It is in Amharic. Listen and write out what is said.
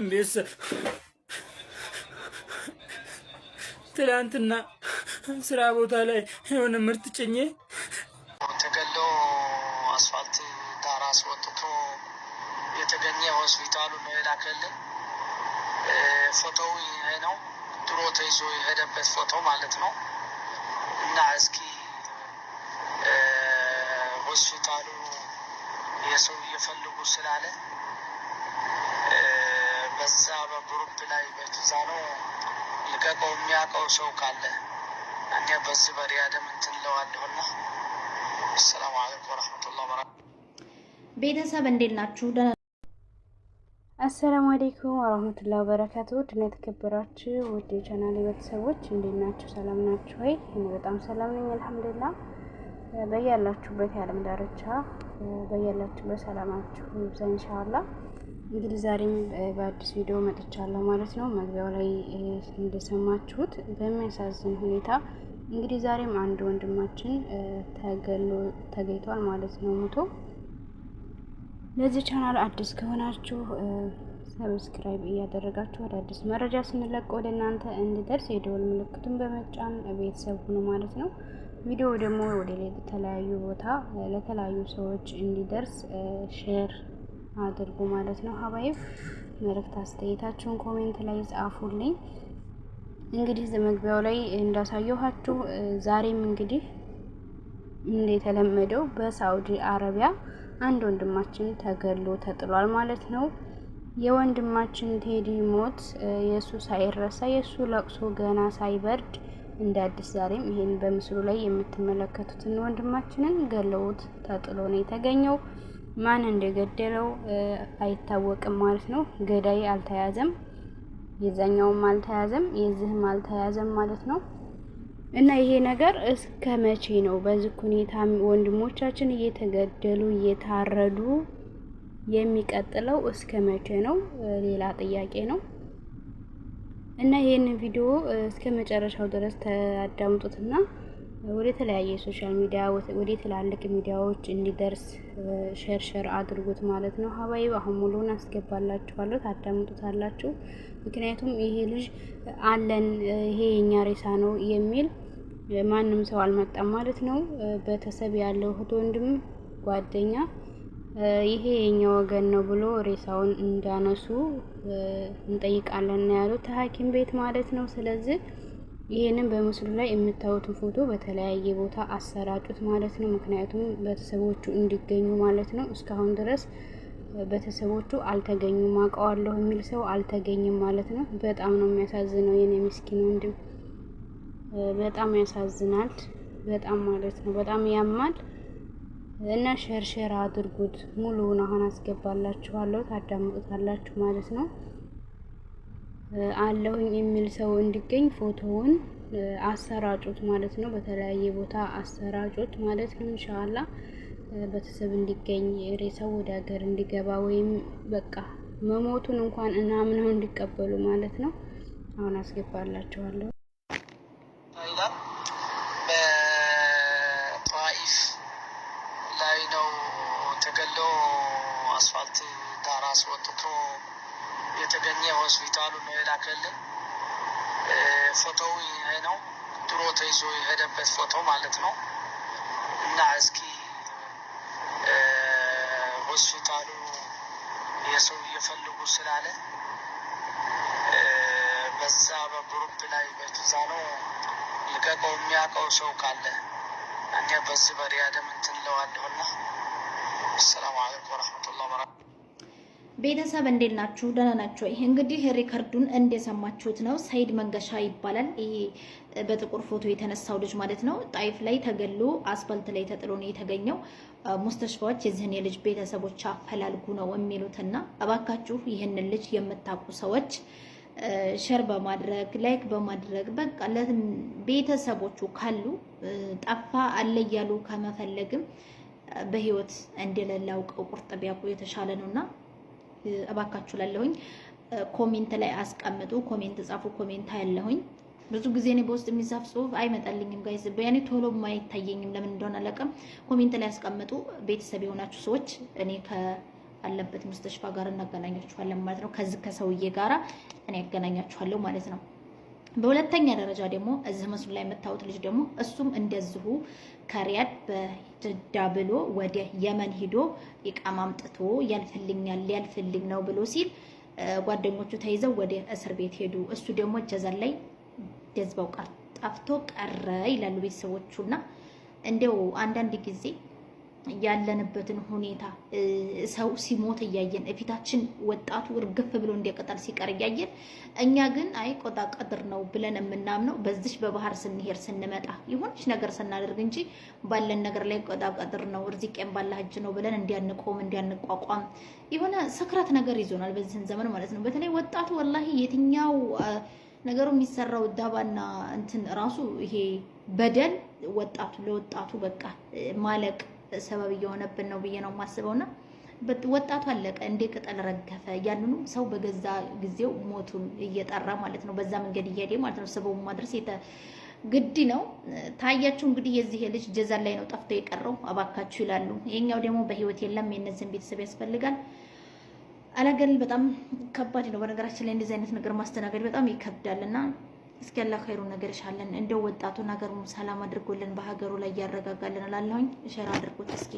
ቤተሰብ ትላንትና ስራ ቦታ ላይ የሆነ ምርት ጭኜ ተገሎ አስፋልት ዳር አስወጥቶ የተገኘ ሆስፒታሉ ነው የላከልን። ፎቶው ይሄ ነው፣ ድሮ ተይዞ የሄደበት ፎቶ ማለት ነው። እና እስኪ ሆስፒታሉ የሰው እየፈልጉ ስላለ በዛ በግሩፕ ላይ በዛ ነው ልቀቀው የሚያውቀው ሰው ካለ እኔ በዚህ በሪያድም እንትን ለዋለሁና። ሰላም አለይኩም ወራህመቱላሂ ወበረካቱ። ቤተሰብ እንዴት ናችሁ? አሰላሙ አለይኩም ወራህመቱላሂ ወበረካቱ። ድና የተከበራችሁ ውድ የቻናሌ ቤተሰቦች እንዴት ናችሁ? ሰላም ናችሁ ወይ? እኔ በጣም ሰላም ነኝ አልሐምዱሊላህ። በያላችሁበት የዓለም ዳርቻ በያላችሁበት ሰላማችሁ ይብዛ ኢንሻአላህ። እንግዲህ ዛሬም በአዲስ ቪዲዮ መጥቻለሁ ማለት ነው። መግቢያው ላይ እንደሰማችሁት በሚያሳዝን ሁኔታ እንግዲህ ዛሬም አንድ ወንድማችን ተገሎ ተገኝቷል ማለት ነው ሞቶ። ለዚህ ቻናል አዲስ ከሆናችሁ ሰብስክራይብ እያደረጋችሁ ወደ አዲስ መረጃ ስንለቅ ወደ እናንተ እንዲደርስ የደወል ምልክቱን በመጫን ቤተሰብ ሁኑ ማለት ነው። ቪዲዮ ደግሞ ወደ ተለያዩ ቦታ ለተለያዩ ሰዎች እንዲደርስ ሼር አድርጉ ማለት ነው። ሀባይብ መልእክት አስተያየታችሁን ኮሜንት ላይ ጻፉልኝ። እንግዲህ መግቢያው ላይ እንዳሳየኋችሁ ዛሬም እንግዲህ እንደተለመደው በሳውዲ አረቢያ አንድ ወንድማችን ተገሎ ተጥሏል ማለት ነው። የወንድማችን ቴዲ ሞት የሱ ሳይረሳ የሱ ለቅሶ ገና ሳይበርድ እንደ አዲስ ዛሬም ይሄን በምስሉ ላይ የምትመለከቱትን ወንድማችንን ገለውት ተጥሎ ነው የተገኘው። ማን እንደገደለው አይታወቅም ማለት ነው። ገዳይ አልተያዘም፣ የዛኛውም አልተያዘም፣ የዚህም አልተያዘም ማለት ነው። እና ይሄ ነገር እስከ መቼ ነው በዚህ ሁኔታ ወንድሞቻችን እየተገደሉ እየታረዱ የሚቀጥለው? እስከ መቼ ነው? ሌላ ጥያቄ ነው። እና ይሄን ቪዲዮ እስከ መጨረሻው ድረስ ተአዳምጡትና ወደ ተለያየ ሶሻል ሚዲያ ወደ ትላልቅ ሚዲያዎች እንዲደርስ ሼር አድርጉት ማለት ነው። ሀባይብ አሁን ሙሉውን አስገባላችኋለሁ፣ ታዳምጡታላችሁ። ምክንያቱም ይሄ ልጅ አለን ይሄ የኛ ሬሳ ነው የሚል ማንም ሰው አልመጣም ማለት ነው። ቤተሰብ ያለው እህት፣ ወንድም፣ ጓደኛ ይሄ የኛ ወገን ነው ብሎ ሬሳውን እንዳነሱ እንጠይቃለን ያሉት ሐኪም ቤት ማለት ነው። ስለዚህ ይሄንን በምስሉ ላይ የምታዩትን ፎቶ በተለያየ ቦታ አሰራጩት ማለት ነው። ምክንያቱም ቤተሰቦቹ እንዲገኙ ማለት ነው። እስካሁን ድረስ ቤተሰቦቹ አልተገኙም፣ አውቀዋለሁ የሚል ሰው አልተገኘም ማለት ነው። በጣም ነው የሚያሳዝነው የኔ ምስኪን ወንድም፣ በጣም ያሳዝናል። በጣም ማለት ነው በጣም ያማል። እና ሼር አድርጉት። ሙሉውን አሁን አስገባላችኋለሁ፣ ታዳምጡታላችሁ ማለት ነው። አለሁኝ የሚል ሰው እንዲገኝ ፎቶውን አሰራጩት ማለት ነው። በተለያየ ቦታ አሰራጩት ማለት ነው። ኢንሻአላህ ቤተሰብ እንዲገኝ ሬሳው ወደ ሀገር እንዲገባ ወይም በቃ መሞቱን እንኳን እናምነው እንዲቀበሉ ማለት ነው። አሁን አስገባላችኋለሁ። በጧኢፍ ላይ ነው ተገሎ አስፋልት ዳር አስወጥቶ የተገኘ ሆስፒታሉ ነው የላከልን። ፎቶው ይሄ ነው፣ ድሮ ተይዞ የሄደበት ፎቶ ማለት ነው። እና እስኪ ሆስፒታሉ የሰው እየፈልጉ ስላለ በዛ በግሩፕ ላይ በዛ ነው ልቀቀው የሚያውቀው ሰው ካለ እኔ በዚህ በሪያድም እንትን ለዋለሁና። ሰላም አለይኩም ወራህመቱላሂ ወበረካቱ። ቤተሰብ እንዴት ናችሁ? ደህና ናችሁ? ይሄ እንግዲህ ሪከርዱን እንደሰማችሁት ነው። ሰይድ መንገሻ ይባላል። ይሄ በጥቁር ፎቶ የተነሳው ልጅ ማለት ነው። ጣይፍ ላይ ተገሎ አስፋልት ላይ ተጥሎ ነው የተገኘው። ሙስተሽፋዎች የዚህን የልጅ ቤተሰቦች አፈላልጉ ነው የሚሉትና እባካችሁ ይህንን ልጅ የምታውቁ ሰዎች ሼር በማድረግ ላይክ በማድረግ በቃ ቤተሰቦቹ ካሉ ጠፋ አለ እያሉ ከመፈለግም በህይወት እንደሌለ አውቀው ቁርጥ ቢያውቁ የተሻለ ነውና እባካችሁ ላለሁኝ ኮሜንት ላይ አስቀምጡ። ኮሜንት ጻፉ። ኮሜንት ያለሁኝ ብዙ ጊዜ እኔ በውስጥ የሚጻፍ ጽሁፍ አይመጣልኝም ጋይስ፣ በያኔ ቶሎ ማይታየኝም ለምን እንደሆነ አላውቅም። ኮሜንት ላይ አስቀምጡ። ቤተሰብ የሆናችሁ ሰዎች እኔ አለበት ሙስተሽፋ ጋር እናገናኛችኋለን ማለት ነው። ከዚህ ከሰውዬ ጋራ እኔ ያገናኛችኋለሁ ማለት ነው። በሁለተኛ ደረጃ ደግሞ እዚህ መስሉ ላይ የምታዩት ልጅ ደግሞ እሱም እንደዚሁ ከሪያድ በጅዳ ብሎ ወደ የመን ሂዶ ኢቃማ አምጥቶ ያልፍልኝ ነው ብሎ ሲል ጓደኞቹ ተይዘው ወደ እስር ቤት ሄዱ። እሱ ደግሞ ጀዛን ላይ ጀዝባው ጠፍቶ ቀረ ይላሉ ቤተሰቦቹና እንደው አንዳንድ ጊዜ ያለንበትን ሁኔታ ሰው ሲሞት እያየን እፊታችን ወጣቱ እርግፍ ብሎ እንደቀጠል ሲቀር እያየን እኛ ግን አይ ቆጣ ቀድር ነው ብለን የምናምነው በዚህ በባህር ስንሄድ ስንመጣ የሆነች ነገር ስናደርግ እንጂ ባለን ነገር ላይ ቆጣ ቀድር ነው ርዚቄን ባላህ እጅ ነው ብለን እንዲያንቋቋም የሆነ ሰክራት ነገር ይዞናል በዚህን ዘመን ማለት ነው። በተለይ ወጣቱ ወላሂ የትኛው ነገሩ የሚሰራው ዳባና እንትን ራሱ ይሄ በደል ለወጣቱ በቃ ማለቅ ሰበብ እየሆነብን ነው ብዬ ነው የማስበውና ወጣቱ አለቀ እንደ ቅጠል ረገፈ። ያንኑ ሰው በገዛ ጊዜው ሞቱን እየጠራ ማለት ነው በዛ መንገድ እየሄደ ማለት ነው። ሰበቡ ማድረስ ግድ ነው። ታያችሁ እንግዲህ የዚህ ልጅ ጀዛን ላይ ነው ጠፍቶ የቀረው አባካችሁ ይላሉ። ይሄኛው ደግሞ በህይወት የለም። የነዚህን ቤተሰብ ያስፈልጋል። አላገል በጣም ከባድ ነው። በነገራችን ላይ እንደዚህ አይነት ነገር ማስተናገድ በጣም ይከብዳልና እስኪ አላህ ኸይሩን ነገር ይሻለን። እንደው ወጣቱን ሀገሩን ሰላም አድርጎልን በሀገሩ ላይ ያረጋጋልን እላለሁኝ። ሸር አድርጉት እስኪ።